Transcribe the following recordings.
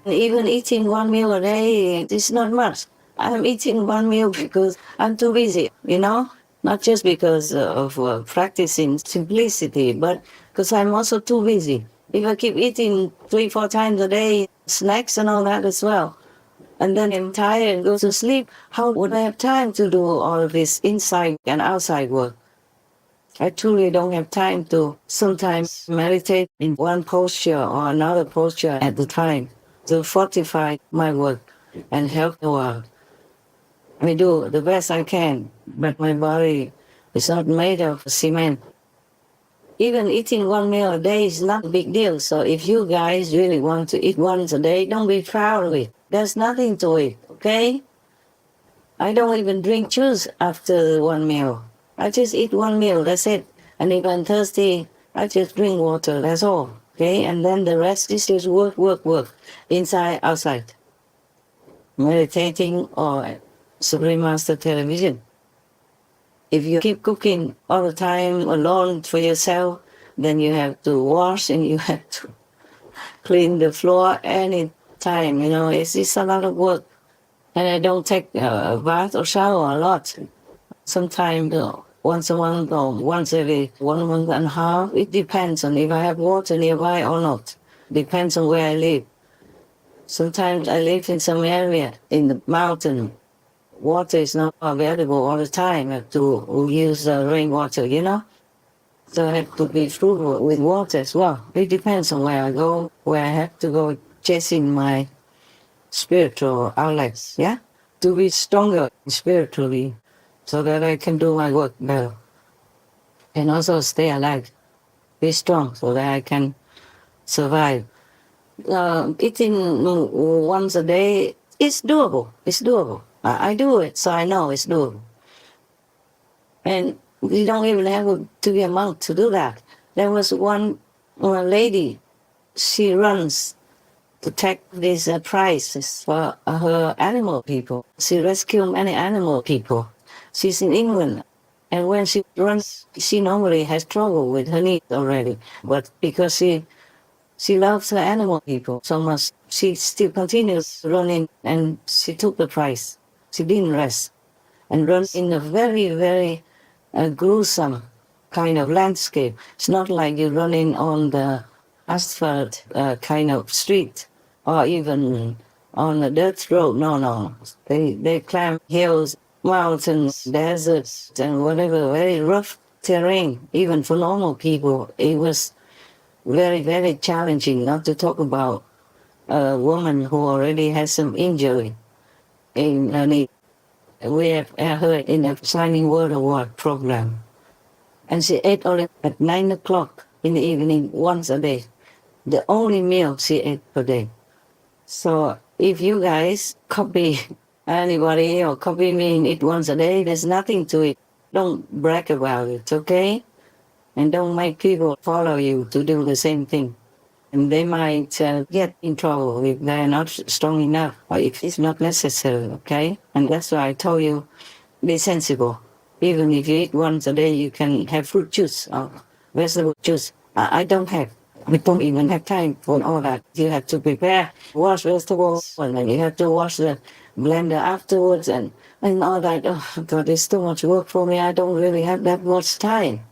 Even eating one meal a day is not much. I'm eating one meal because I'm too busy, not just because of practicing simplicity, but because I'm also too busy. If I keep eating 3, 4 times a day, snacks and all that as well, and then I'm tired and go to sleep, how would I have time to do all of this inside and outside work? I truly don't have time to sometimes meditate in one posture or another posture at the time to fortify my work and help the world. I do the best I can, but my body is not made of cement. Even eating one meal a day is not a big deal. So if you guys really want to eat once a day, don't be proud of it. There's nothing to it, okay? I don't even drink juice after one meal. I just eat one meal, that's it. And if I'm thirsty, I just drink water, that's all. Okay? And then the rest is just work, work, work. Inside, outside. Meditating or Supreme Master Television. If you keep cooking all the time alone for yourself, then you have to wash and you have to clean the floor any time. It's just a lot of work. And I don't take a bath or shower a lot. Sometimes once a month or once every 1 month and a half. It depends on if I have water nearby or not. Depends on where I live. Sometimes I live in some area in the mountain. Water is not available all the time. I have to use rainwater. So I have to be frugal with water as well. It depends on where I go, where I have to go chasing my spiritual outlets, yeah? To be stronger spiritually so that I can do my work better. And also stay alive, be strong so that I can survive. Eating once a day is doable. It's doable. I do it, so I know it's doable. And you don't even have to be a monk to do that. There was one lady, she runs to take these prizes for her animal people. She rescued many animal people. She's in England. And when she runs, she normally has trouble with her knees already. But because she loves her animal people so much, she still continues running and she took the prize. She didn't rest and runs in a very, very gruesome kind of landscape. It's not like you're running on the asphalt kind of street or even on a dirt road. No, no. They climb hills, mountains, deserts, and whatever, very rough terrain, even for normal people. It was very, very challenging, not to talk about a woman who already has some injury in her knee. We have her in a Shining World Award program. And she ate only at 9 o'clock in the evening once a day. The only meal she ate per day. So if you guys copy anybody or copy me and eat once a day, there's nothing to it. Don't brag about it, okay? And don't make people follow you to do the same thing. And they might get in trouble if they're not strong enough or if it's not necessary, okay? And that's why I told you, be sensible. Even if you eat once a day, you can have fruit juice or vegetable juice. I don't have. We don't even have time for all that. You have to prepare, wash vegetables, and then you have to wash the blender afterwards and all that. Oh, God, it's too much work for me. I don't really have that much time.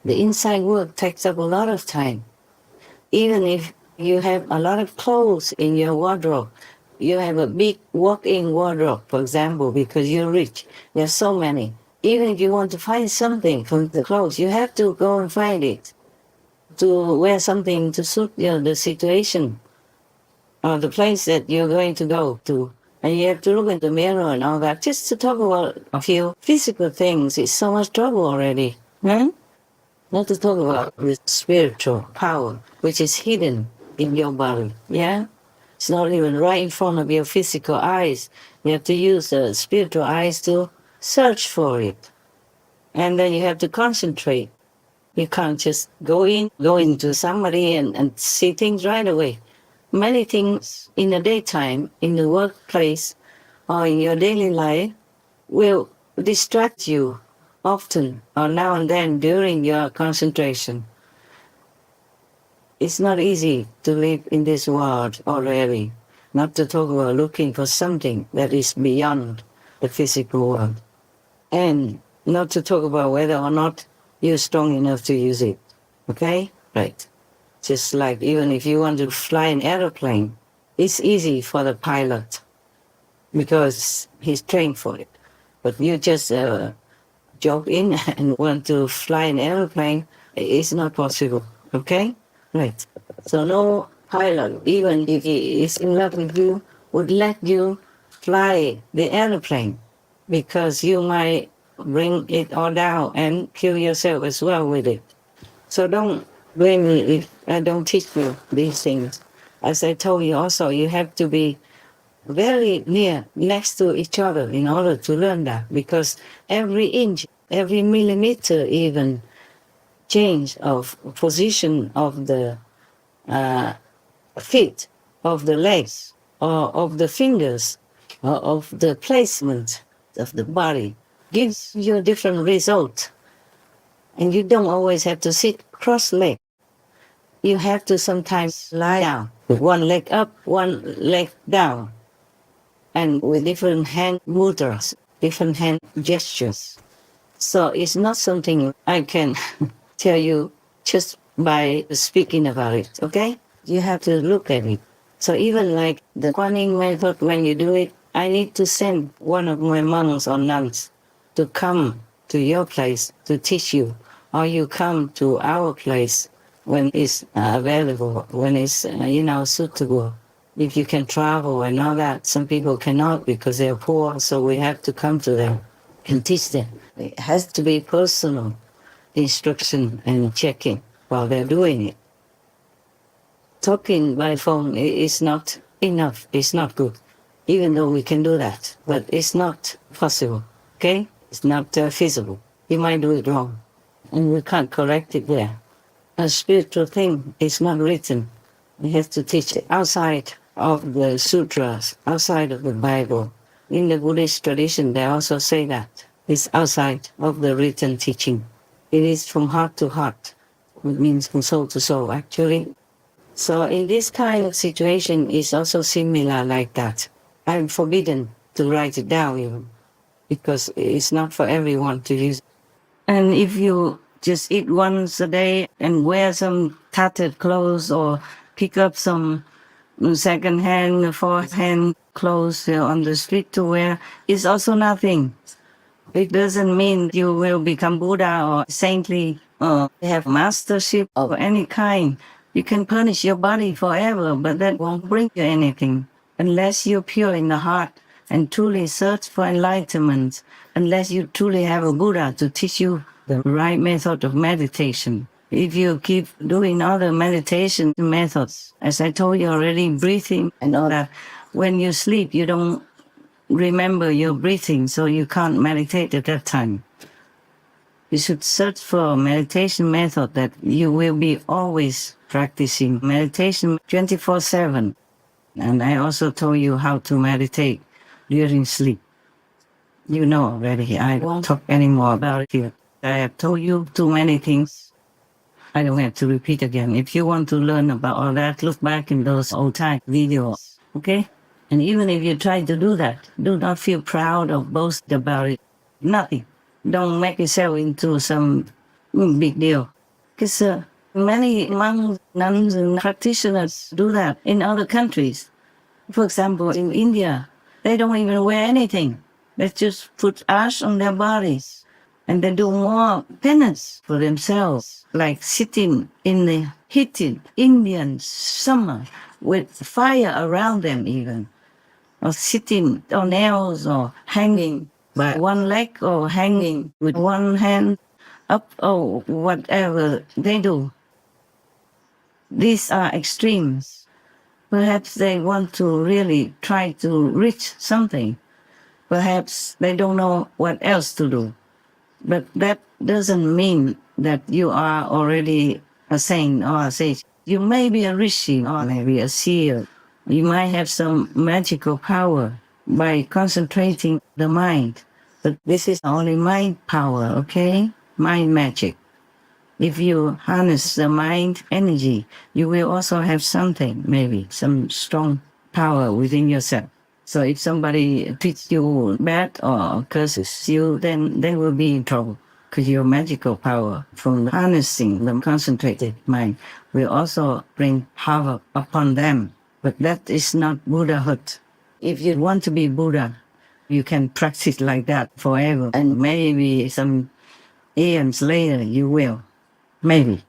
The inside work takes up a lot of time. Even if you have a lot of clothes in your wardrobe, you have a big walk-in wardrobe, for example, because you're rich. There's so many. Even if you want to find something from the clothes, you have to go and find it. To wear something to suit the situation or the place that you're going to go to. And you have to look in the mirror and all that. Just to talk about a few physical things is so much trouble already. Hmm? Not to talk about the spiritual power, which is hidden in your body. Yeah? It's not even right in front of your physical eyes. You have to use the spiritual eyes to search for it. And then you have to concentrate. You can't just go into somebody and see things right away. Many things in the daytime, in the workplace, or in your daily life will distract you often or now and then during your concentration. It's not easy to live in this world already. not to talk about looking for something that is beyond the physical world, and not to talk about whether or not you're strong enough to use it. Okay? Right. Just like even if you want to fly an aeroplane, it's easy for the pilot because he's trained for it. But you just jump in and want to fly an airplane, it's not possible. Okay? Right. So no pilot, even if he is in love with you, would let you fly the airplane because you might bring it all down and kill yourself as well with it. So don't blame me if I don't teach you these things. As I told you also, you have to be very near next to each other in order to learn that, because every inch, every millimeter even change of position of the feet, of the legs, or of the fingers, or of the placement of the body gives you a different result. And you don't always have to sit cross-legged. You have to sometimes lie down with one leg up, one leg down, and with different hand mudras, different hand gestures. So it's not something I can tell you just by speaking about it, okay? You have to look at it. So even like the Kuan method, when you do it, I need to send one of my monks or nuns to come to your place to teach you, or you come to our place when it's available, when it's, suitable. If you can travel and all that, some people cannot because they're poor, so we have to come to them and teach them. It has to be personal instruction and checking while they're doing it. Talking by phone is not enough, it's not good, even though we can do that, but it's not possible, okay? It's not feasible. You might do it wrong, and we can't correct it there. A spiritual thing is not written. We have to teach it outside of the sutras, outside of the Bible. In the Buddhist tradition, they also say that it's outside of the written teaching. It is from heart to heart. It means from soul to soul, actually. So in this kind of situation, it's also similar like that. I'm forbidden to write it down even, because it's not for everyone to use. And if you just eat once a day and wear some tattered clothes or pick up some second-hand, fourth-hand clothes on the street to wear, it's also nothing. It doesn't mean you will become Buddha or saintly or have mastership of any kind. You can punish your body forever, but that won't bring you anything unless you're pure in the heart and truly search for enlightenment, unless you truly have a Buddha to teach you the right method of meditation. If you keep doing other meditation methods, as I told you already, breathing and all that, when you sleep, you don't remember your breathing, so you can't meditate at that time. You should search for a meditation method that you will be always practicing meditation 24/7. And I also told you how to meditate during sleep. You know already. I won't talk anymore about it here. I have told you too many things. I don't have to repeat again. If you want to learn about all that, look back in those old time videos, okay? And even if you try to do that, do not feel proud or boast about it. Nothing. Don't make yourself into some big deal. Because many monks, nuns, and practitioners do that in other countries. For example, in India, they don't even wear anything. They just put ash on their bodies. And they do more penance for themselves, like sitting in the heated Indian summer with fire around them even, or sitting on nails or hanging by one leg or hanging with one hand up or whatever they do. These are extremes. Perhaps they want to really try to reach something. Perhaps they don't know what else to do. But that doesn't mean that you are already a saint or a sage. You may be a rishi or maybe a seer. You might have some magical power by concentrating the mind. But this is only mind power, okay? Mind magic. If you harness the mind energy, you will also have something, maybe some strong power within yourself. So if somebody treats you bad or curses you, then they will be in trouble. Because your magical power from harnessing the concentrated mind will also bring havoc upon them. But that is not Buddhahood. If you want to be Buddha, you can practice like that forever. And maybe some eons later you will. Maybe.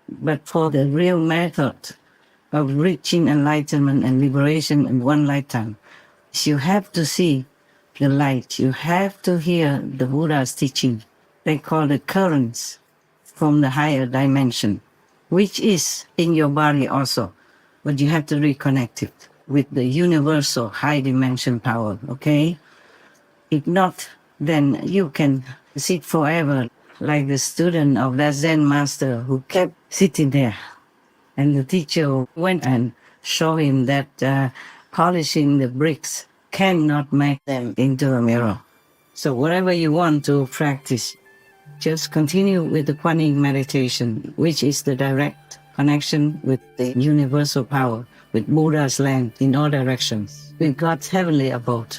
But for the real method of reaching enlightenment and liberation in one lifetime, you have to see the light. You have to hear the Buddha's teaching. They call it currents from the higher dimension, which is in your body also. But you have to reconnect it with the universal high dimension power, okay? If not, then you can sit forever like the student of that Zen master who kept sitting there. And the teacher went and showed him that polishing the bricks cannot make them into a mirror. So whatever you want to practice, just continue with the Kuan Yin meditation, which is the direct connection with the universal power, with Buddha's land in all directions, with God's heavenly abode.